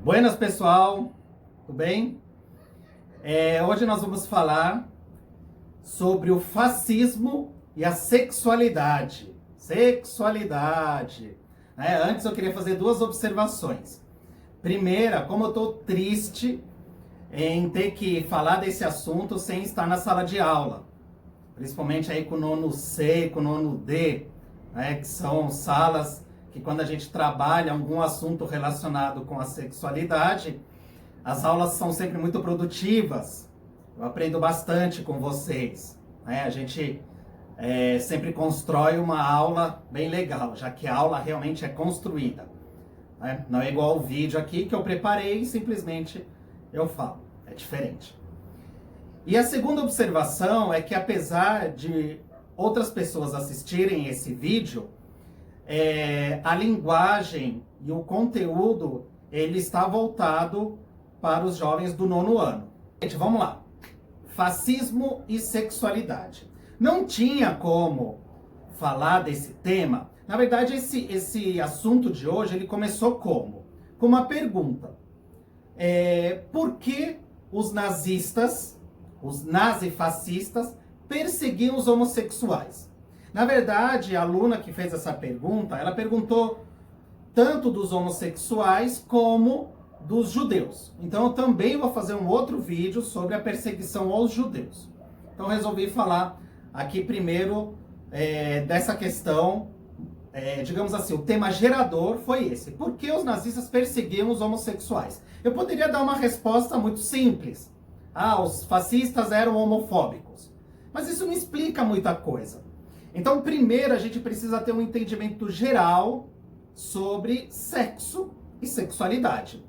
Buenas, pessoal, tudo bem? Hoje nós vamos falar sobre o fascismo e a sexualidade. Antes eu queria fazer duas observações. Primeira, como eu estou triste em ter que falar desse assunto sem estar na sala de aula. Principalmente aí com o nono C, com o nono D, né, que são salas que quando a gente trabalha algum assunto relacionado com a sexualidade, as aulas são sempre muito produtivas. Eu aprendo bastante com vocês, né? A gente sempre constrói uma aula bem legal, já que a aula realmente é construída, né? Não é igual ao vídeo aqui que eu preparei e simplesmente eu falo. É diferente. E a segunda observação é que apesar de outras pessoas assistirem esse vídeo, a linguagem e o conteúdo, ele está voltado para os jovens do nono ano. Gente, vamos lá. Fascismo e sexualidade. Não tinha como falar desse tema. Na verdade, esse assunto de hoje, ele começou como? Com uma pergunta. Por que os nazistas, os nazifascistas, perseguiam os homossexuais? Na verdade, a aluna que fez essa pergunta, ela perguntou tanto dos homossexuais como dos judeus. Então eu também vou fazer um outro vídeo sobre a perseguição aos judeus. Então resolvi falar aqui primeiro dessa questão, digamos assim, o tema gerador foi esse. Por que os nazistas perseguiam os homossexuais? Eu poderia dar uma resposta muito simples. Os fascistas eram homofóbicos. Mas isso não explica muita coisa. Então, primeiro, a gente precisa ter um entendimento geral sobre sexo e sexualidade.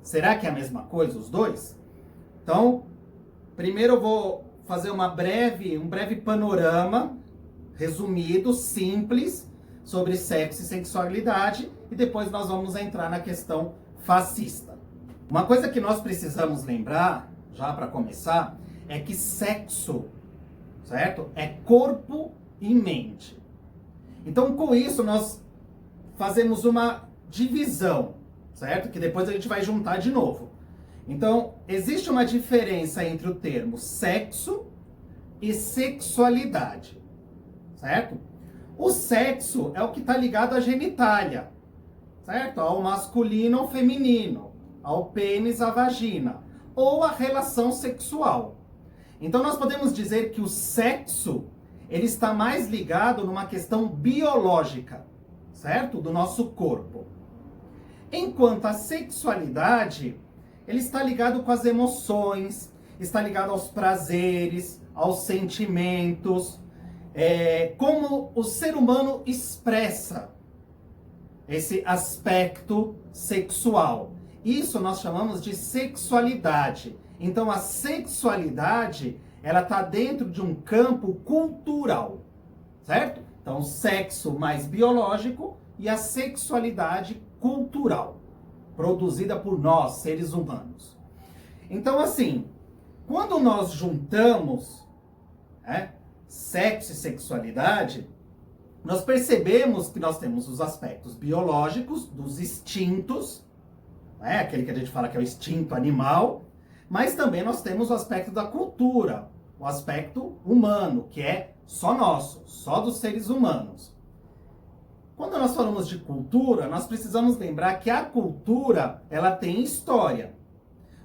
Será que é a mesma coisa, os dois? Então, primeiro eu vou fazer um breve panorama, resumido, simples, sobre sexo e sexualidade, e depois nós vamos entrar na questão fascista. Uma coisa que nós precisamos lembrar, já para começar, é que sexo, certo? É corpo e mente. Então, com isso, nós fazemos uma divisão, certo? Que depois a gente vai juntar de novo. Então, existe uma diferença entre o termo sexo e sexualidade, certo? O sexo é o que está ligado à genitália, certo? Ao masculino ou feminino, ao pênis, à vagina, ou à relação sexual. Então, nós podemos dizer que o sexo ele está mais ligado numa questão biológica, certo? Do nosso corpo. Enquanto a sexualidade, ele está ligado com as emoções, está ligado aos prazeres, aos sentimentos, como o ser humano expressa esse aspecto sexual. Isso nós chamamos de sexualidade. Então a sexualidade ela está dentro de um campo cultural, certo? Então, o sexo mais biológico e a sexualidade cultural, produzida por nós, seres humanos. Então, assim, quando nós juntamos sexo e sexualidade, nós percebemos que nós temos os aspectos biológicos, dos instintos, aquele que a gente fala que é o instinto animal, mas também nós temos o aspecto da cultura, o aspecto humano, que é só nosso, só dos seres humanos. Quando nós falamos de cultura, nós precisamos lembrar que a cultura, ela tem história.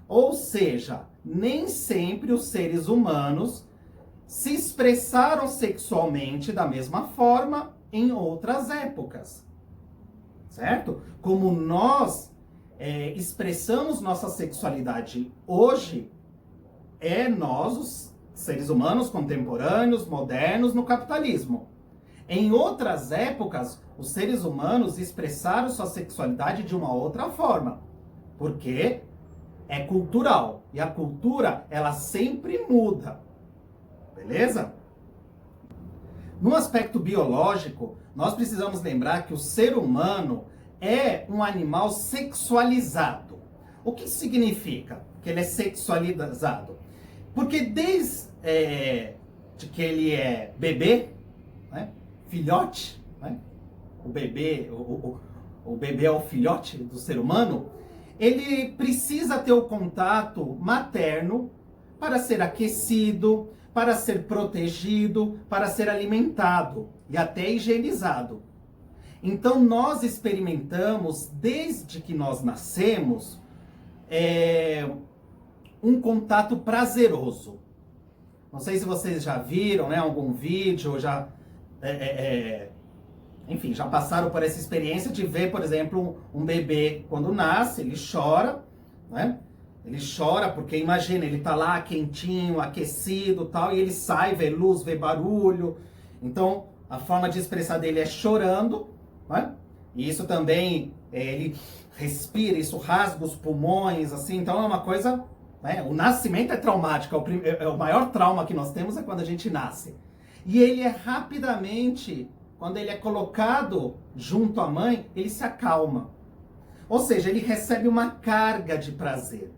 Ou seja, nem sempre os seres humanos se expressaram sexualmente da mesma forma em outras épocas. Certo? Como nós expressamos nossa sexualidade hoje, nós, os seres humanos contemporâneos, modernos, no capitalismo. Em outras épocas, os seres humanos expressaram sua sexualidade de uma outra forma, porque é cultural, e a cultura, ela sempre muda, beleza? No aspecto biológico, nós precisamos lembrar que o ser humano é um animal sexualizado. O que isso significa? Que ele é sexualizado? Porque desde que ele é bebê, filhote, o bebê é o filhote do ser humano, ele precisa ter o contato materno para ser aquecido, para ser protegido, para ser alimentado e até higienizado. Então nós experimentamos, desde que nós nascemos, um contato prazeroso. Não sei se vocês já viram, né, algum vídeo, já, enfim, já passaram por essa experiência de ver, por exemplo, um bebê quando nasce, ele chora, né? Ele chora porque, imagina, ele tá lá quentinho, aquecido, tal, e ele sai, vê luz, vê barulho. Então, a forma de expressar dele é chorando, né? E isso também, ele respira, isso rasga os pulmões, assim. Então, é uma coisa, né? O nascimento é traumático, o maior trauma que nós temos é quando a gente nasce. E ele é rapidamente, quando ele é colocado junto à mãe, ele se acalma. Ou seja, ele recebe uma carga de prazer.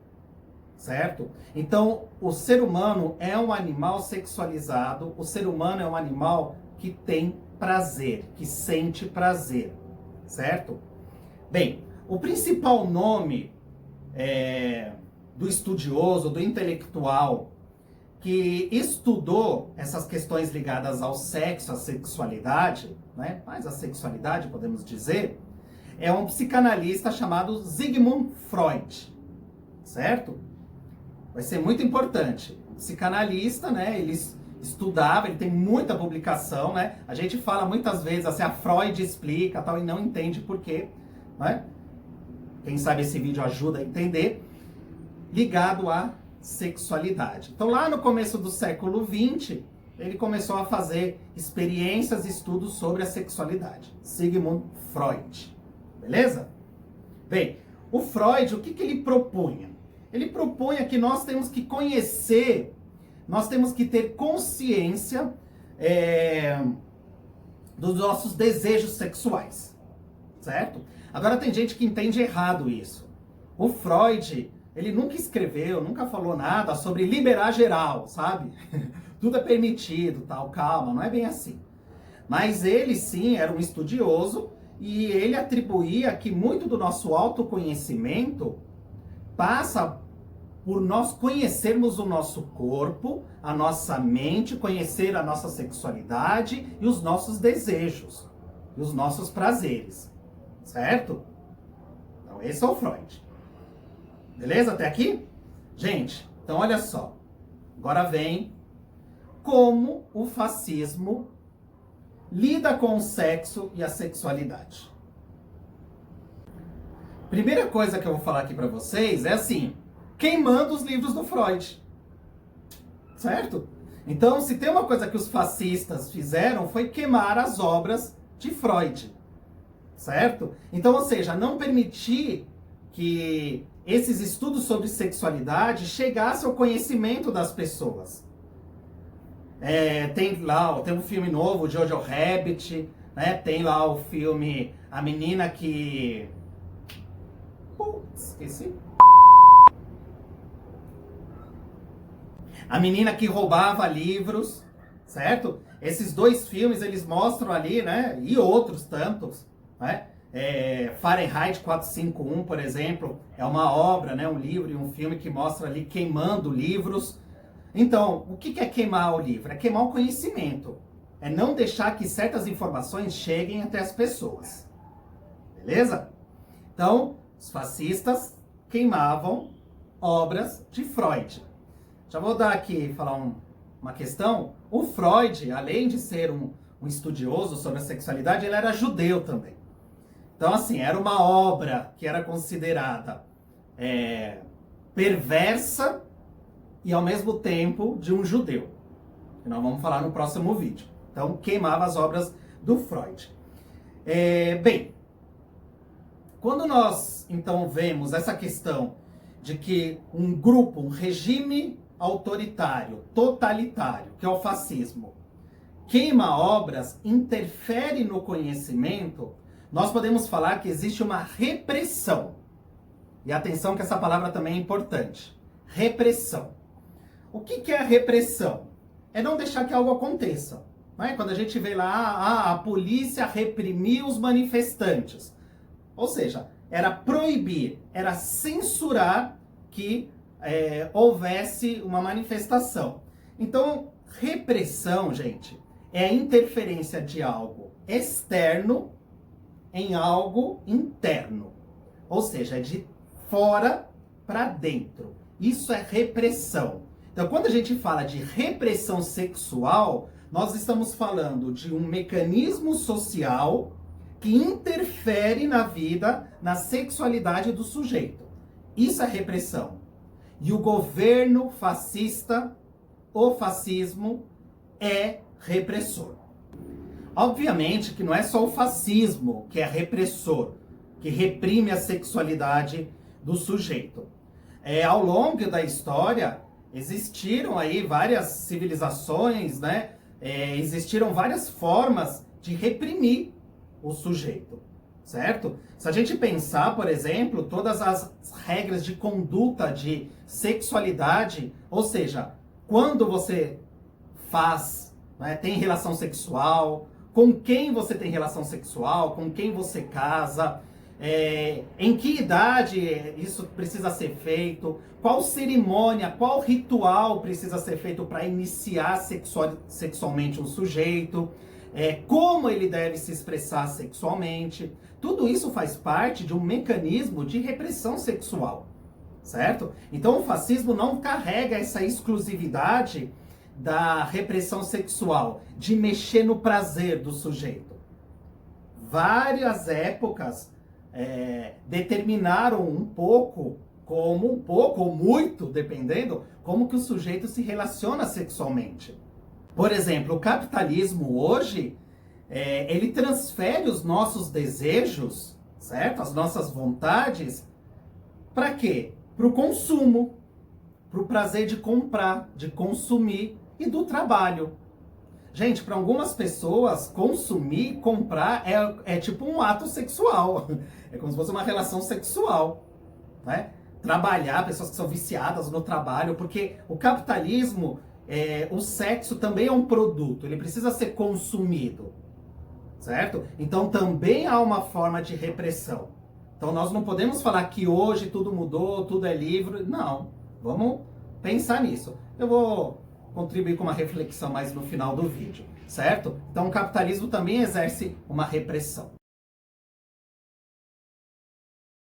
Certo? Então, o ser humano é um animal sexualizado, o ser humano é um animal que tem prazer, que sente prazer, certo? Bem, o principal nome do estudioso, do intelectual, que estudou essas questões ligadas ao sexo, à sexualidade, né? Mais a sexualidade, podemos dizer, é um psicanalista chamado Sigmund Freud, certo? Vai ser muito importante. Psicanalista, né? Ele estudava, ele tem muita publicação, né? A gente fala muitas vezes assim, a Freud explica tal, e não entende por quê, né? Quem sabe esse vídeo ajuda a entender. Ligado à sexualidade. Então, lá no começo do século XX, ele começou a fazer experiências e estudos sobre a sexualidade. Sigmund Freud. Beleza? Bem, o Freud, o que ele propunha? Ele propunha que nós temos que conhecer, nós temos que ter consciência dos nossos desejos sexuais, certo? Agora tem gente que entende errado isso. O Freud, ele nunca escreveu, nunca falou nada sobre liberar geral, sabe? Tudo é permitido, tal, calma, não é bem assim. Mas ele sim era um estudioso e ele atribuía que muito do nosso autoconhecimento passa por nós conhecermos o nosso corpo, a nossa mente, conhecer a nossa sexualidade e os nossos desejos, e os nossos prazeres, certo? Então esse é o Freud. Beleza até aqui? Gente, então olha só. Agora vem como o fascismo lida com o sexo e a sexualidade. Primeira coisa que eu vou falar aqui pra vocês é assim, queimando os livros do Freud. Certo? Então, se tem uma coisa que os fascistas fizeram, foi queimar as obras de Freud. Certo? Então, ou seja, não permitir que esses estudos sobre sexualidade chegassem ao conhecimento das pessoas. Tem um filme novo, Jojo Rabbit, né? Tem lá o filme A Menina que... esqueci. A Menina que Roubava Livros, certo? Esses dois filmes, eles mostram ali, né? E outros tantos, né? Fahrenheit 451, por exemplo, é uma obra, né? Um livro e um filme que mostra ali queimando livros. Então, o que é queimar o livro? É queimar o conhecimento. É não deixar que certas informações cheguem até as pessoas. Beleza? Então, os fascistas queimavam obras de Freud. Já vou dar aqui, falar uma questão. O Freud, além de ser um estudioso sobre a sexualidade, ele era judeu também. Então, assim, era uma obra que era considerada perversa e, ao mesmo tempo, de um judeu. Que nós vamos falar no próximo vídeo. Então, queimava as obras do Freud. Bem, quando nós, então, vemos essa questão de que um grupo, um regime autoritário, totalitário, que é o fascismo, queima obras, interfere no conhecimento, nós podemos falar que existe uma repressão. E atenção que essa palavra também é importante. Repressão. O que é a repressão? É não deixar que algo aconteça. Né? Quando a gente vê lá, a polícia reprimiu os manifestantes. Ou seja, era proibir, era censurar que houvesse uma manifestação. Então, repressão, gente, é a interferência de algo externo em algo interno. Ou seja, é de fora para dentro. Isso é repressão. Então, quando a gente fala de repressão sexual, nós estamos falando de um mecanismo social que interfere na vida, na sexualidade do sujeito. Isso é repressão. E o governo fascista, o fascismo, é repressor. Obviamente que não é só o fascismo que é repressor, que reprime a sexualidade do sujeito. Ao longo da história, existiram aí várias civilizações, né? Existiram várias formas de reprimir o sujeito, certo? Se a gente pensar, por exemplo, todas as regras de conduta de sexualidade, ou seja, quando você faz, né, tem relação sexual, com quem você tem relação sexual, com quem você casa, em que idade isso precisa ser feito, qual cerimônia, qual ritual precisa ser feito para iniciar sexualmente um sujeito, como ele deve se expressar sexualmente. Tudo isso faz parte de um mecanismo de repressão sexual, certo? Então o fascismo não carrega essa exclusividade da repressão sexual, de mexer no prazer do sujeito. Várias épocas determinaram um pouco ou muito, dependendo, como que o sujeito se relaciona sexualmente. Por exemplo, o capitalismo hoje, ele transfere os nossos desejos, certo? As nossas vontades, para quê? Para o consumo, para o prazer de comprar, de consumir e do trabalho. Gente, para algumas pessoas, consumir, comprar é tipo um ato sexual. É como se fosse uma relação sexual, né? Trabalhar, pessoas que são viciadas no trabalho, porque o capitalismo, o sexo também é um produto, ele precisa ser consumido, certo? Então também há uma forma de repressão. Então nós não podemos falar que hoje tudo mudou, tudo é livre. Não, vamos pensar nisso. Eu vou contribuir com uma reflexão mais no final do vídeo, certo? Então o capitalismo também exerce uma repressão.